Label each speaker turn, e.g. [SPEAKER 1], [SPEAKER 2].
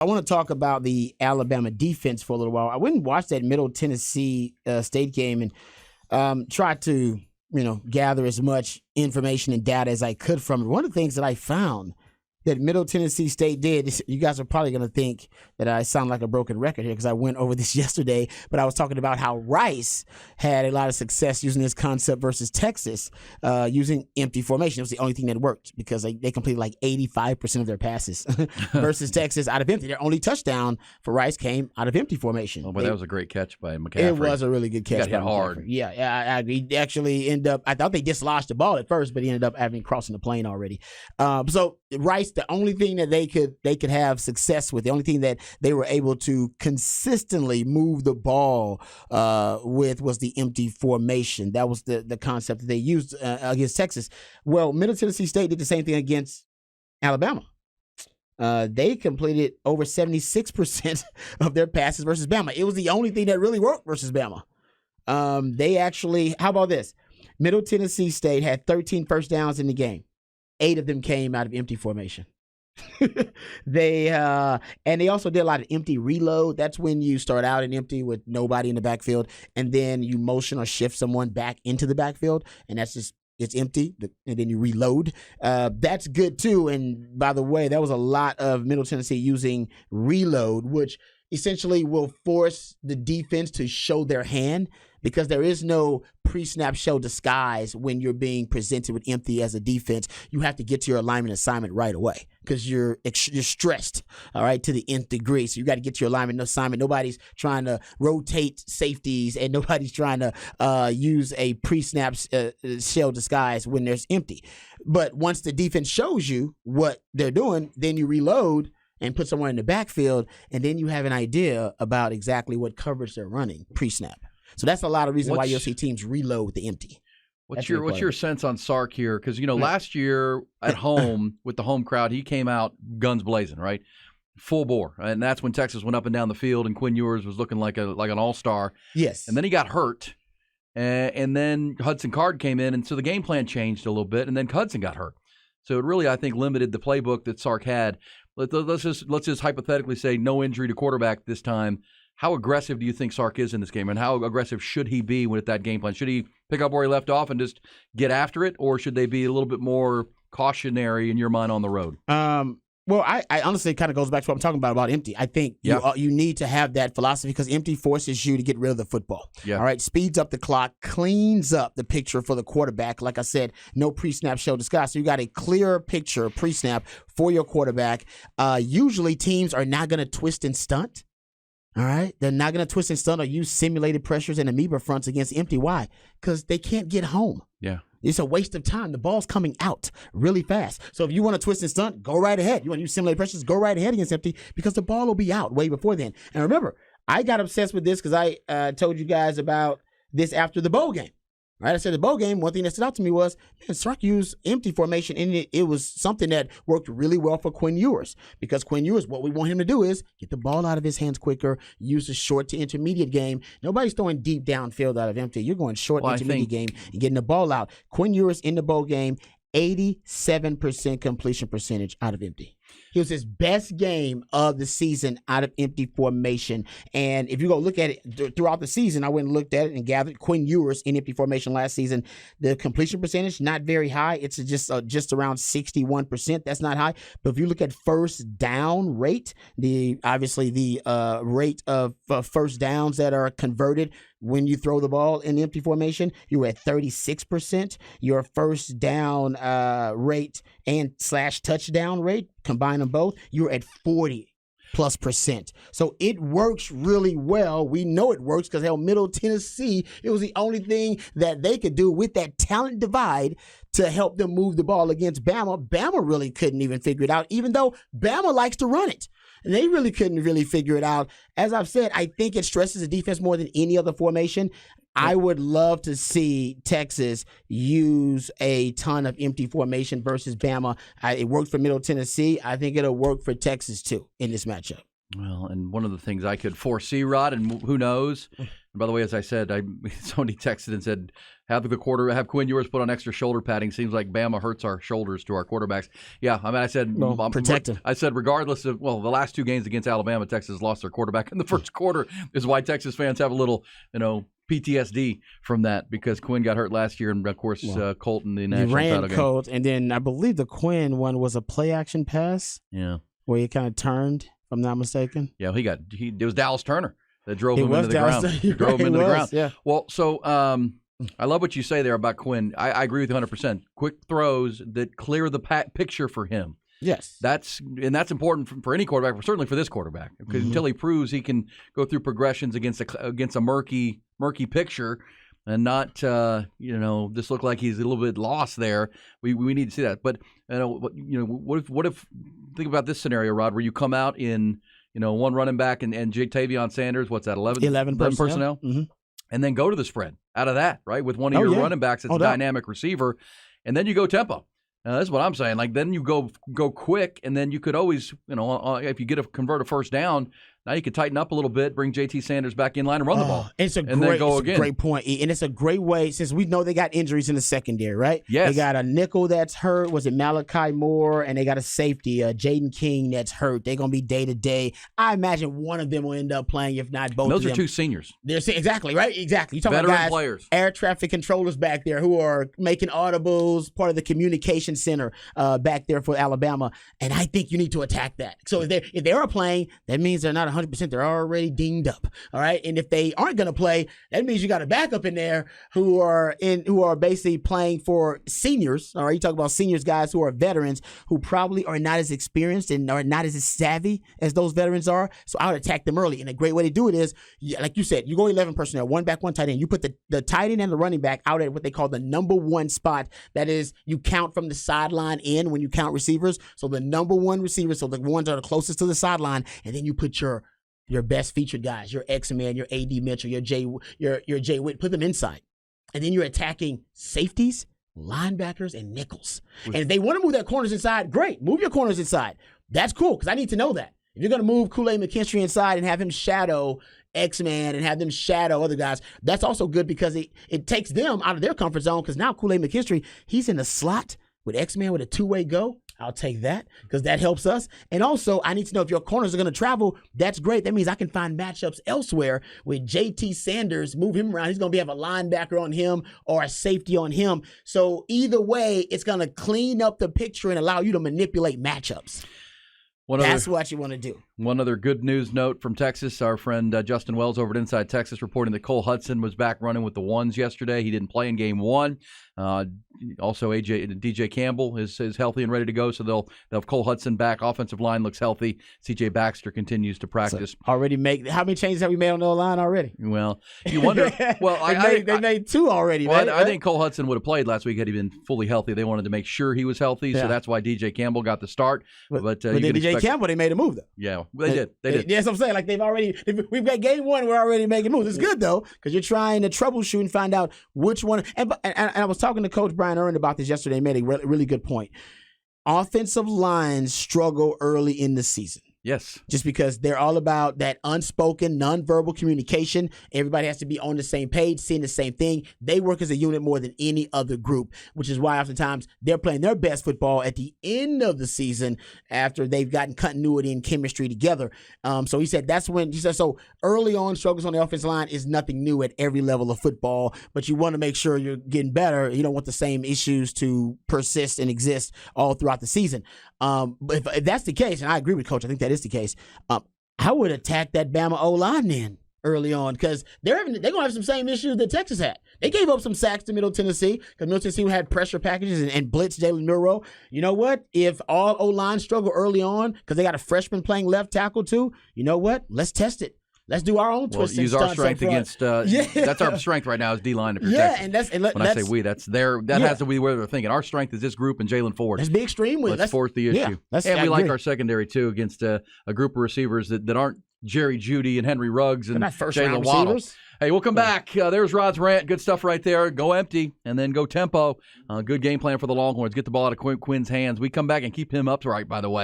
[SPEAKER 1] I want to talk about the Alabama defense for a little while. I went and watched that Middle Tennessee State game and tried to, gather as much information and data as I could from it. One of the things that I found that Middle Tennessee State did, you guys are probably going to think that I sound like a broken record here because I went over this yesterday, but I was talking about how Rice had a lot of success using this concept versus Texas using empty formation. It was the only thing that worked because they completed like 85% of their passes versus Texas out of empty. Their only touchdown for Rice came out of empty formation.
[SPEAKER 2] Oh, but that was a great catch by McCaffrey.
[SPEAKER 1] It was a really good catch.
[SPEAKER 2] He got hit hard.
[SPEAKER 1] Yeah, he actually ended up, I thought they dislodged the ball at first, but he ended up having crossing the plane already. So Rice, the only thing that they could have success with, the only thing that they were able to consistently move the ball with was the empty formation. That was the concept that they used against Texas. Well, Middle Tennessee State did the same thing against Alabama. They completed over 76% of their passes versus Bama. It was the only thing that really worked versus Bama. They actually, how about this? Middle Tennessee State had 13 first downs in the game. 8 of them came out of empty formation. They also did a lot of empty reload. That's when you start out in empty with nobody in the backfield, and then you motion or shift someone back into the backfield, and that's just it's empty, and then you reload. That's good too. And by the way, that was a lot of Middle Tennessee using reload, which essentially will force the defense to show their hand because there is no pre-snap show disguise when you're being presented with empty as a defense. You have to get to your alignment assignment right away because you're stressed, all right, to the nth degree. So you got to get to your alignment assignment. Nobody's trying to rotate safeties and nobody's trying to use a pre-snap shell disguise when there's empty. But once the defense shows you what they're doing, then you reload and put somewhere in the backfield, and then you have an idea about exactly what coverage they're running pre-snap. So that's a lot of reason why you'll see teams reload with the empty.
[SPEAKER 2] What's your sense on Sark here? Because, last year at home with the home crowd, he came out guns blazing, right? Full bore. And that's when Texas went up and down the field and Quinn Ewers was looking like an all-star.
[SPEAKER 1] Yes.
[SPEAKER 2] And then he got hurt. And then Hudson Card came in, and so the game plan changed a little bit, and then Hudson got hurt. So it really, I think, limited the playbook that Sark had. Let's just hypothetically say no injury to quarterback this time. How aggressive do you think Sark is in this game, and how aggressive should he be with that game plan? Should he pick up where he left off and just get after it, or should they be a little bit more cautionary in your mind on the road?
[SPEAKER 1] Well, I honestly, it kind of goes back to what I'm talking about empty. I think you need to have that philosophy because empty forces you to get rid of the football.
[SPEAKER 2] Yeah.
[SPEAKER 1] All right, speeds up the clock, cleans up the picture for the quarterback. Like I said, no pre-snap show disguise. So you got a clear picture pre-snap for your quarterback. Usually teams are not going to twist and stunt. All right, they're not going to twist and stunt or use simulated pressures and amoeba fronts against empty. Why? Because they can't get home.
[SPEAKER 2] Yeah.
[SPEAKER 1] It's a waste of time. The ball's coming out really fast. So if you want to twist and stunt, go right ahead. You want to use simulated pressures, go right ahead against empty because the ball will be out way before then. And remember, I got obsessed with this because I told you guys about this after the bowl game. Right, I said the bowl game, one thing that stood out to me was, Sark used empty formation, and it was something that worked really well for Quinn Ewers because Quinn Ewers, what we want him to do is get the ball out of his hands quicker, use the short to intermediate game. Nobody's throwing deep downfield out of empty. You're going short intermediate game and getting the ball out. Quinn Ewers in the bowl game, 87% completion percentage out of empty. He was his best game of the season out of empty formation. And if you go look at it throughout the season, I went and looked at it and gathered Quinn Ewers in empty formation last season. The completion percentage, not very high. It's just around 61%. That's not high. But if you look at first down rate, the rate of first downs that are converted when you throw the ball in the empty formation, you were at 36%. Your first down rate and / touchdown rate, combine them both, you're at 40+%. So it works really well. We know it works because Middle Tennessee, it was the only thing that they could do with that talent divide to help them move the ball against Bama. Bama really couldn't even figure it out, even though Bama likes to run it. And they really couldn't really figure it out. As I've said, I think it stresses the defense more than any other formation. I would love to see Texas use a ton of empty formation versus Bama. It worked for Middle Tennessee. I think it'll work for Texas, too, in this matchup.
[SPEAKER 2] Well, and one of the things I could foresee, Rod, and who knows, And by the way, as I said, somebody texted and said, have Quinn Ewers put on extra shoulder padding. Seems like Bama hurts our shoulders to our quarterbacks. Yeah, I mean, I said,
[SPEAKER 1] protect him.
[SPEAKER 2] I said, regardless of, the last 2 games against Alabama, Texas lost their quarterback in the first quarter, is why Texas fans have a little, PTSD from that, because Quinn got hurt last year, and of course, Colt in the national title game.
[SPEAKER 1] Colt, and then I believe the Quinn one was a play action pass.
[SPEAKER 2] Yeah,
[SPEAKER 1] where he kind of turned, if I'm not mistaken.
[SPEAKER 2] Yeah, it was Dallas Turner that drove him into the ground.
[SPEAKER 1] Drove him into the ground. Yeah.
[SPEAKER 2] Well, so I love what you say there about Quinn. I agree with you 100%. Quick throws that clear the picture for him.
[SPEAKER 1] Yes.
[SPEAKER 2] That's important for any quarterback, but certainly for this quarterback, because until he proves he can go through progressions against a murky picture and not just look like he's a little bit lost there. We need to see that. But what if think about this scenario, Rod, where you come out in one running back and Ja'Tavion Sanders, what's that, 11 personnel?
[SPEAKER 1] Mm-hmm.
[SPEAKER 2] And then go to the spread out of that, right, with one of your running backs that's a dynamic receiver, and then you go tempo. That's what I'm saying. Like, then you go quick, and then you could always, if you convert a first down, now you can tighten up a little bit, bring J.T. Sanders back in line and run the ball.
[SPEAKER 1] It's a great point, and it's a great way, since we know they got injuries in the secondary, right?
[SPEAKER 2] Yes.
[SPEAKER 1] They got a nickel that's hurt. Was it Malachi Moore? And they got a safety, Jaden King, that's hurt. They're going to be day-to-day. I imagine one of them will end up playing, if not both of them.
[SPEAKER 2] Those are 2 seniors.
[SPEAKER 1] Exactly, right? Exactly. You're talking
[SPEAKER 2] veteran
[SPEAKER 1] about guys,
[SPEAKER 2] players.
[SPEAKER 1] Air traffic controllers back there who are making audibles, part of the communication center back there for Alabama, and I think you need to attack that. So if they are playing, that means they're not 100%. They're already dinged up, all right? And if they aren't going to play, that means you got a backup in there who are basically playing for seniors, all right? You talk about seniors, guys who are veterans who probably are not as experienced and are not as savvy as those veterans are, so I would attack them early. And a great way to do it is, like you said, you go 11 personnel, 1 back, 1 tight end. You put the tight end and the running back out at what they call the number 1 spot. That is, you count from the sideline in when you count receivers. So the number 1 receiver, so the ones that are the closest to the sideline, and then you put your best featured guys, your X-Man, your A.D. Mitchell, your Jay Witt, put them inside. And then you're attacking safeties, linebackers, and nickels. And if they want to move their corners inside, great. Move your corners inside. That's cool, because I need to know that. If you're going to move Kool-Aid McKinstry inside and have him shadow X-Man and have them shadow other guys, that's also good, because it takes them out of their comfort zone, because now Kool-Aid McKinstry, he's in the slot with X-Man with a 2-way go. I'll take that, because that helps us. And also, I need to know if your corners are going to travel. That's great. That means I can find matchups elsewhere with J.T. Sanders, move him around. He's going to have a linebacker on him or a safety on him. So either way, it's going to clean up the picture and allow you to manipulate matchups. That's what you want to do.
[SPEAKER 2] One other good news note from Texas. Our friend Justin Wells over at Inside Texas reporting that Cole Hudson was back running with the ones yesterday. He didn't play in game 1. Also, DJ Campbell is healthy and ready to go, so they'll have Cole Hudson back. Offensive line looks healthy. C.J. Baxter continues to practice.
[SPEAKER 1] So how many changes have we made on the line already?
[SPEAKER 2] Well, you wonder. Well,
[SPEAKER 1] they made 2 already.
[SPEAKER 2] Well,
[SPEAKER 1] right?
[SPEAKER 2] I think Cole Hudson would have played last week had he been fully healthy. They wanted to make sure he was healthy, so that's why DJ Campbell got the start. But
[SPEAKER 1] then DJ Campbell, they made a move though.
[SPEAKER 2] Yeah, they did.
[SPEAKER 1] Yes, I'm saying, like, we've got game 1, we're already making moves. It's good though, because you're trying to troubleshoot and find out which one. And I was talking to Coach Brian Earn about this yesterday. He made a really good point. Offensive lines struggle early in the season.
[SPEAKER 2] Yes.
[SPEAKER 1] Just because they're all about that unspoken, nonverbal communication. Everybody has to be on the same page, seeing the same thing. They work as a unit more than any other group, which is why oftentimes they're playing their best football at the end of the season after they've gotten continuity and chemistry together. So he said so early on, struggles on the offensive line is nothing new at every level of football, but you want to make sure you're getting better. You don't want the same issues to persist and exist all throughout the season. But if that's the case, and I agree with Coach, I think that is the case, I would attack that Bama O-line then early on, because they're going to have some same issues that Texas had. They gave up some sacks to Middle Tennessee because Middle Tennessee had pressure packages and blitz Jalen Milroe. You know what? If all O-line struggle early on because they got a freshman playing left tackle too, you know what? Let's test it. Let's do our own twist and
[SPEAKER 2] use our strength against. That's our strength right now is D-line to protect.
[SPEAKER 1] Yeah, and
[SPEAKER 2] when I say we, that's their. That has to be where they're thinking. Our strength is this group and Jalen Ford.
[SPEAKER 1] Let's be extreme with it.
[SPEAKER 2] Let's force the issue. And we like our secondary too against a group of receivers that aren't Jerry Jeudy and Henry Ruggs and Jalen Waddle. Hey, we'll come back. There's Rod's rant. Good stuff right there. Go empty and then go tempo. Good game plan for the Longhorns. Get the ball out of Quinn's hands. We come back and keep him upright, by the way.